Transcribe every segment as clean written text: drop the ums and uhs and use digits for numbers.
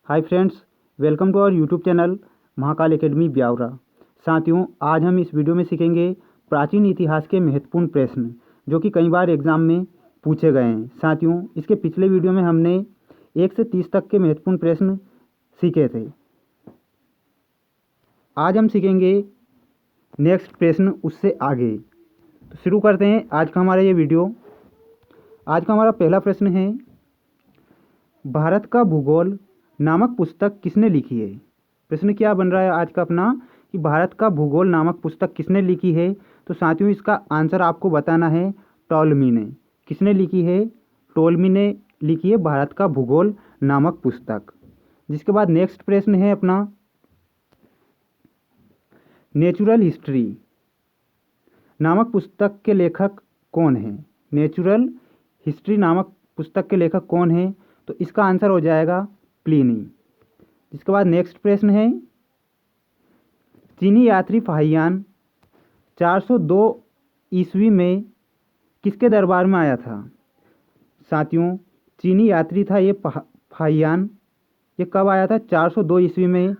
Hi friends, welcome to our YouTube channel Mahakal academy Biaora. साथियों, आज हम इस वीडियो में सीखेंगे प्राचीन इतिहास के महत्वपूर्ण प्रश्न जो कि कई बार एग्जाम में पूछे गए हैं। साथियों, इसके पिछले वीडियो में हमने 1 से 30 तक के महत्वपूर्ण प्रश्न सीखे थे। आज हम सीखेंगे नेक्स्ट प्रश्न उससे आगे। तो शुरू करते हैं आज का हमारा ये वीडियो। आज का हमारा पहला प्रश्न है, भारत का भूगोल नामक पुस्तक किसने लिखी है। प्रश्न क्या बन रहा है आज का अपना कि भारत का भूगोल नामक पुस्तक किसने लिखी है। तो साथियों, इसका आंसर आपको बताना है टॉलमी ने। किसने लिखी है? टॉलमी ने लिखी है भारत का भूगोल नामक पुस्तक। जिसके बाद नेक्स्ट प्रश्न है अपना, नेचुरल हिस्ट्री नामक पुस्तक के लेखक कौन है। नेचुरल हिस्ट्री नामक पुस्तक के लेखक कौन है? तो इसका आंसर हो जाएगा प्लिनी। जिसके बाद नेक्स्ट प्रश्न है, चीनी यात्री फाहियान 402 ईस्वी में किसके दरबार में आया था। साथियों, चीनी यात्री था ये फाहियान। ये कब आया था? 402 ईस्वी में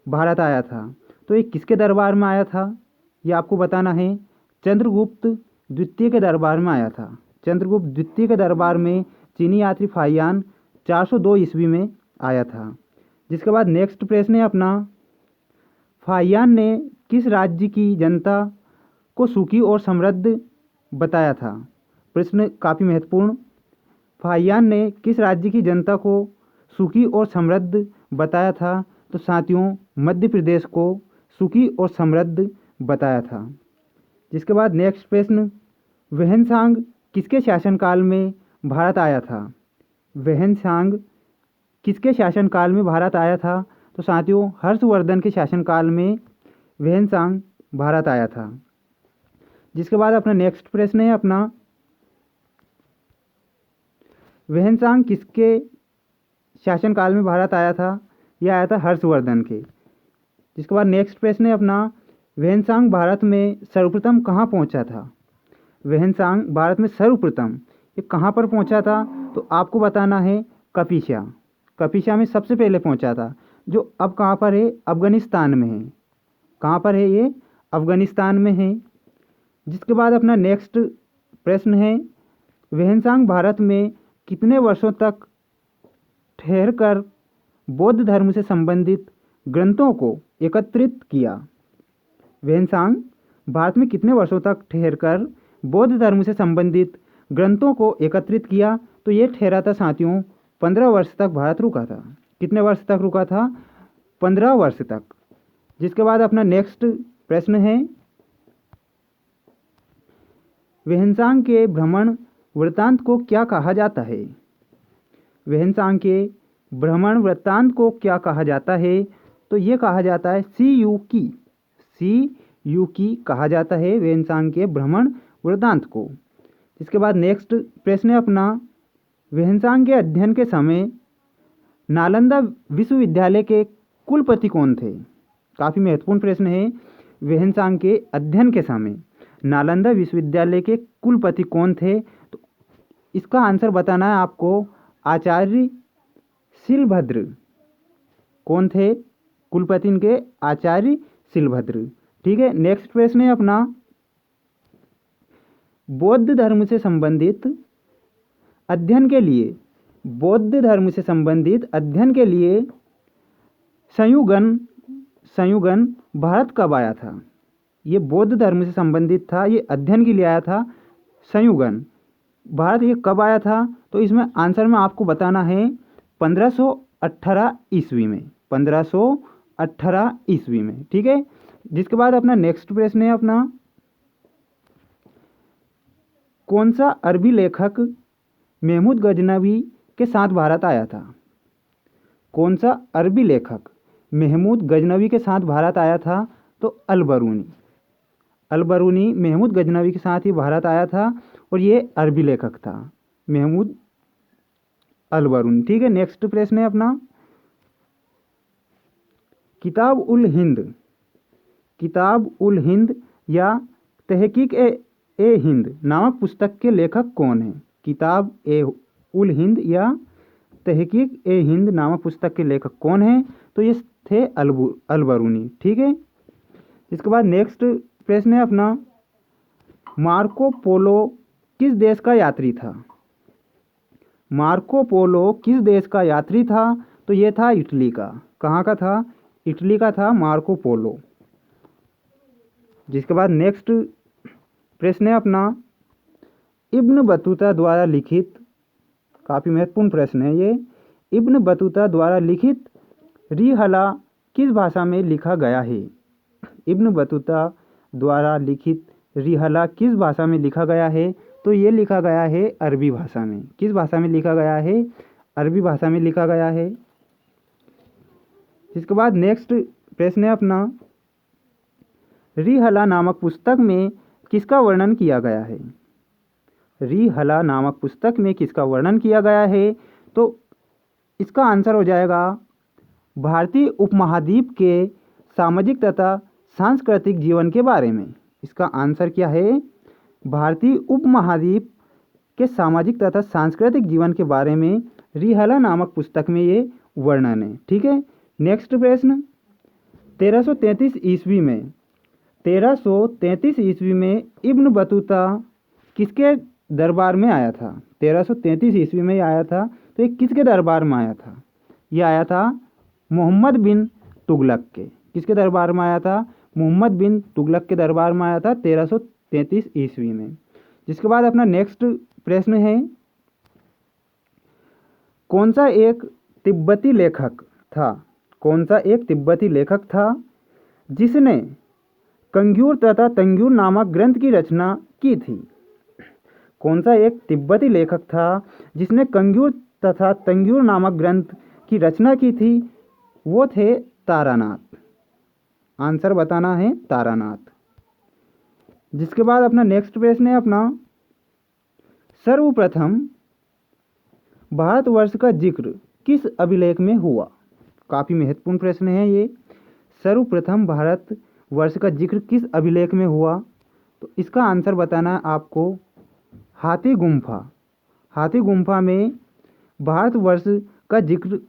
भारत आया था। तो ये किसके दरबार में आया था? ये आपको बताना है। चंद्रगुप्त द्वितीय के दरबार में आया था। चंद्रगुप्त द्वितीय के दरबार में चीनी यात्री फाहियान 402 ईस्वी में आया था। जिसके बाद नेक्स्ट प्रश्न है अपना, फाहियान ने किस राज्य की जनता को सुखी और समृद्ध बताया था। प्रश्न काफ़ी महत्वपूर्ण। फाहियान ने किस राज्य की जनता को सुखी और समृद्ध बताया था। तो साथियों, मध्य प्रदेश को सुखी और समृद्ध बताया था। जिसके बाद नेक्स्ट प्रश्न, वहनसांग किसके शासनकाल में भारत आया था। वहनसांग किसके शासनकाल में भारत आया था। तो साथियों, हर्षवर्धन के शासनकाल में वहनसांग भारत आया था। जिसके बाद अपना नेक्स्ट प्रश्न है अपना, वहनसांग किसके शासनकाल में भारत आया था। यह आया था हर्षवर्धन के। जिसके बाद नेक्स्ट प्रश्न है अपना, वहनसांग भारत में सर्वप्रथम कहाँ पहुंचा था। वहनसांग भारत में सर्वप्रथम ये कहाँ पर पहुंचा था। तो आपको बताना है कपिशा। कपिशा में सबसे पहले पहुंचा था, जो अब कहाँ पर है? अफगानिस्तान में है। कहाँ पर है ये? अफगानिस्तान में है। जिसके बाद अपना नेक्स्ट प्रश्न है, वहनसांग भारत में कितने वर्षों तक ठहरकर बौद्ध धर्म से संबंधित ग्रंथों को एकत्रित किया। वहनसांग भारत में कितने वर्षों तक ठहरकर बौद्ध धर्म से संबंधित ग्रंथों को एकत्रित किया। तो ये ठहरा था साथियों 15 वर्ष तक भारत रुका था। कितने वर्ष तक रुका था? 15 वर्ष तक। जिसके बाद अपना नेक्स्ट प्रश्न है, वहनसांग के भ्रमण वृत्तांत को क्या कहा जाता है। वहनसांग के भ्रमण वृत्तांत को क्या कहा जाता है। तो ये कहा जाता है सी यू की कहा जाता है वहनसांग के भ्रमण वृत्तांत को। इसके बाद नेक्स्ट प्रश्न है अपना, वहनसांग के अध्ययन के समय नालंदा विश्वविद्यालय के कुलपति कौन थे। काफ़ी महत्वपूर्ण प्रश्न है। वहनसांग के अध्ययन के समय नालंदा विश्वविद्यालय के कुलपति कौन थे। तो इसका आंसर बताना है आपको, आचार्य शिलभद्र। कौन थे कुलपति इनके? आचार्य शिलभद्र। ठीक है। नेक्स्ट प्रश्न है अपना, बौद्ध धर्म से संबंधित अध्ययन के लिए संयुगन भारत कब आया था। ये बौद्ध धर्म से संबंधित था, ये अध्ययन के लिए आया था संयुगन भारत। ये कब आया था? तो इसमें आंसर में आपको बताना है 1518 ईस्वी में। 1518 ईस्वी में। ठीक है। जिसके बाद अपना नेक्स्ट प्रश्न है अपना, कौन सा अरबी लेखक महमूद गजनवी के साथ भारत आया था। कौन सा अरबी लेखक महमूद गजनवी के साथ भारत आया था। तो अल-बरूनी महमूद गजनवी के साथ ही भारत आया था और ये अरबी लेखक था, महमूद अल-बरूनी। ठीक है। नेक्स्ट प्रश्न है अपना, किताब उल हिंद या तहकीक ए हिंद नामक पुस्तक के लेखक कौन है। किताब उल हिंद या तहकीक ए हिंद नामक पुस्तक के लेखक कौन हैं? तो ये थे अलबरूनी। ठीक है। इसके बाद नेक्स्ट प्रश्न है अपना, मार्को पोलो किस देश का यात्री था? मार्को पोलो किस देश का यात्री था? तो ये था इटली का। कहाँ का था? इटली का था मार्को पोलो। जिसके बाद नेक्स्ट प्रश्न है अपना, इब्न बतूता द्वारा लिखित, काफ़ी महत्वपूर्ण प्रश्न है ये, इब्न बतूता द्वारा लिखित रिहला किस भाषा में लिखा गया है? इब्न बतूता द्वारा लिखित रिहला किस भाषा में लिखा गया है? तो ये लिखा गया है अरबी भाषा में। किस भाषा में लिखा गया है? अरबी भाषा में लिखा गया है। इसके बाद नेक्स्ट प्रश्न है अपना, रिहला नामक पुस्तक में किसका वर्णन किया गया है? रिहला नामक पुस्तक में किसका वर्णन किया गया है? तो इसका आंसर हो जाएगा भारतीय उपमहाद्वीप के सामाजिक तथा सांस्कृतिक जीवन के बारे में। इसका आंसर क्या है? भारतीय उपमहाद्वीप के सामाजिक तथा सांस्कृतिक जीवन के बारे में रिहला नामक पुस्तक में ये वर्णन है। ठीक है। नेक्स्ट प्रश्न, 1333 ईस्वी में इब्न बतूता किसके दरबार में आया था? 1333 ईस्वी में आया था, तो ये किसके दरबार में आया था? ये आया था मोहम्मद बिन तुगलक के। किसके दरबार में आया था? मोहम्मद बिन तुगलक के दरबार में आया था 1333 ईस्वी में। जिसके बाद अपना नेक्स्ट प्रश्न है, कौन सा एक तिब्बती लेखक था? कौन सा एक तिब्बती लेखक था जिसने कंग्यूर तथा तंग्यूर नामक ग्रंथ की रचना की थी? कौन सा एक तिब्बती लेखक था जिसने कंग्यूर तथा तंग्यूर नामक ग्रंथ की रचना की थी? वो थे तारानाथ। आंसर बताना है तारानाथ। जिसके बाद अपना नेक्स्ट प्रश्न है अपना, सर्वप्रथम भारतवर्ष का जिक्र किस अभिलेख में हुआ? काफ़ी महत्वपूर्ण प्रश्न है ये। सर्वप्रथम भारतवर्ष का जिक्र किस अभिलेख में हुआ? तो इसका आंसर बताना है आपको हाथी गुम्फा। हाथी गुम्फा में भारतवर्ष का जिक्र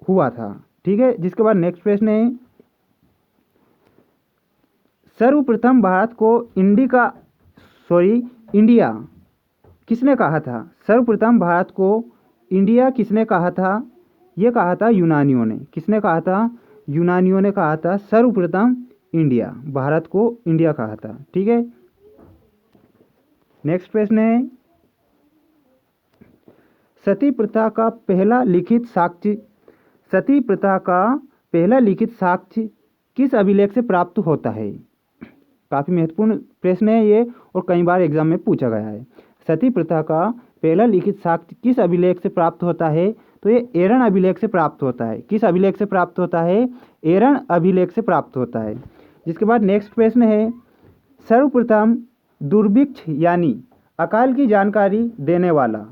हुआ था। ठीक है। जिसके बाद नेक्स्ट प्रश्न है, सर्वप्रथम भारत को इंडिया किसने कहा था? सर्वप्रथम भारत को इंडिया किसने कहा था? ये कहा था यूनानियों ने। किसने कहा था? यूनानियों ने कहा था सर्वप्रथम इंडिया, भारत को इंडिया कहा था। ठीक है। नेक्स्ट प्रश्न है, सती प्रथा का पहला लिखित साक्ष्य किस अभिलेख से प्राप्त होता है? काफ़ी महत्वपूर्ण प्रश्न है ये और कई बार एग्जाम में पूछा गया है। सती प्रथा का पहला लिखित साक्ष्य किस अभिलेख से प्राप्त होता है? तो ये एरन अभिलेख से प्राप्त होता है। किस अभिलेख से प्राप्त होता है? एरन अभिलेख से प्राप्त होता है। जिसके बाद नेक्स्ट प्रश्न है, सर्वप्रथम दुर्भिक्ष यानी अकाल की जानकारी देने वाला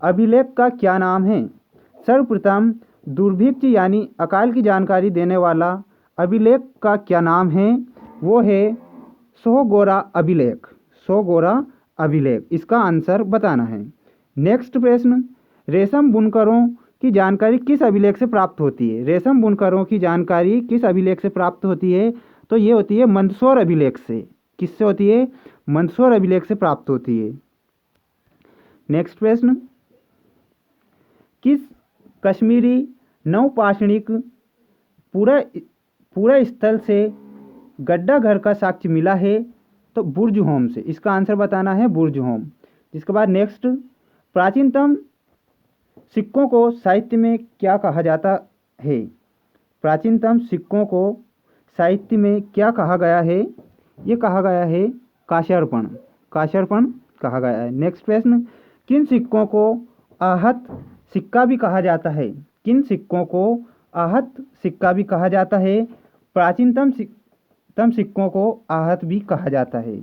अभिलेख का क्या नाम है? सर्वप्रथम दुर्भिक्ष यानी अकाल की जानकारी देने वाला अभिलेख का क्या नाम है? वो है सोगोरा अभिलेख। सोगोरा अभिलेख। इसका आंसर बताना है। नेक्स्ट प्रश्न, रेशम बुनकरों की जानकारी किस अभिलेख से प्राप्त होती है? रेशम बुनकरों की जानकारी किस अभिलेख से प्राप्त होती है? तो ये होती है मंदसौर अभिलेख से। किससे होती है? मंदसौर अभिलेख से प्राप्त होती है। नेक्स्ट प्रश्न, किस कश्मीरी नवपाषाणिक पूरा स्थल से गड्ढा घर का साक्ष्य मिला है? तो बुर्ज होम से। इसका आंसर बताना है बुर्ज होम। इसके बाद नेक्स्ट, प्राचीनतम सिक्कों को साहित्य में क्या कहा जाता है? प्राचीनतम सिक्कों को साहित्य में क्या कहा गया है? ये कहा गया है काशार्पण। काशार्पण कहा गया है। नेक्स्ट प्रश्न, किन सिक्कों को आहत सिक्का भी कहा जाता है? किन सिक्कों को आहत सिक्का भी कहा जाता है? प्राचीनतम सिक्कों को आहत भी कहा जाता है।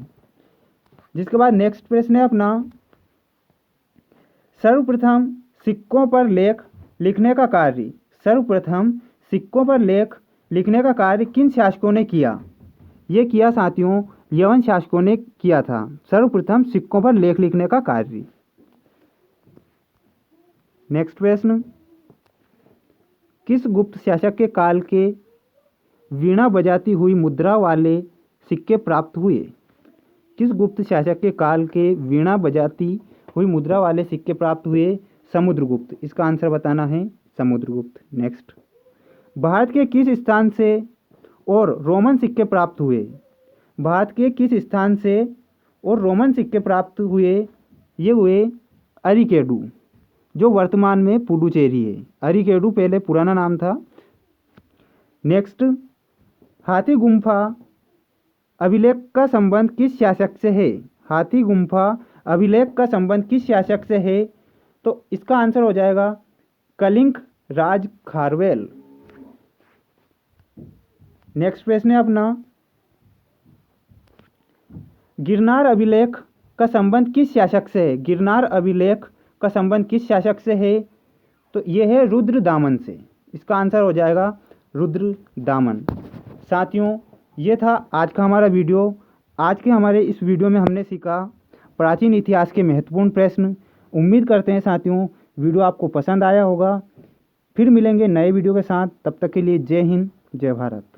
जिसके बाद नेक्स्ट प्रश्न है अपना, सर्वप्रथम सिक्कों पर लेख लिखने का कार्य किन शासकों ने किया? ये किया साथियों यवन शासकों ने किया था सर्वप्रथम सिक्कों पर लेख लिखने का कार्य। नेक्स्ट प्रश्न, किस गुप्त शासक के काल के वीणा बजाती हुई मुद्रा वाले सिक्के प्राप्त हुए? किस गुप्त शासक के काल के वीणा बजाती हुई मुद्रा वाले सिक्के प्राप्त हुए? समुद्रगुप्त। इसका आंसर बताना है समुद्रगुप्त। नेक्स्ट, भारत के किस स्थान से और रोमन सिक्के प्राप्त हुए? भारत के किस स्थान से और रोमन सिक्के प्राप्त हुए? ये हुए अरिकेडू, जो वर्तमान में पुडुचेरी है। अरिकेडू पहले पुराना नाम था। नेक्स्ट, हाथी गुम्फा अभिलेख का संबंध किस शासक से है? हाथी गुम्फा अभिलेख का संबंध किस शासक से है? तो इसका आंसर हो जाएगा कलिंग राज खारवेल। नेक्स्ट प्रश्न है अपना, गिरनार अभिलेख का संबंध किस शासक से है? गिरनार अभिलेख का संबंध किस शासक से है? तो यह है रुद्रदामन से। इसका आंसर हो जाएगा रुद्रदामन। साथियों, ये था आज का हमारा वीडियो। आज के हमारे इस वीडियो में हमने सीखा प्राचीन इतिहास के महत्वपूर्ण प्रश्न। उम्मीद करते हैं साथियों वीडियो आपको पसंद आया होगा। फिर मिलेंगे नए वीडियो के साथ। तब तक के लिए जय हिंद, जय भारत।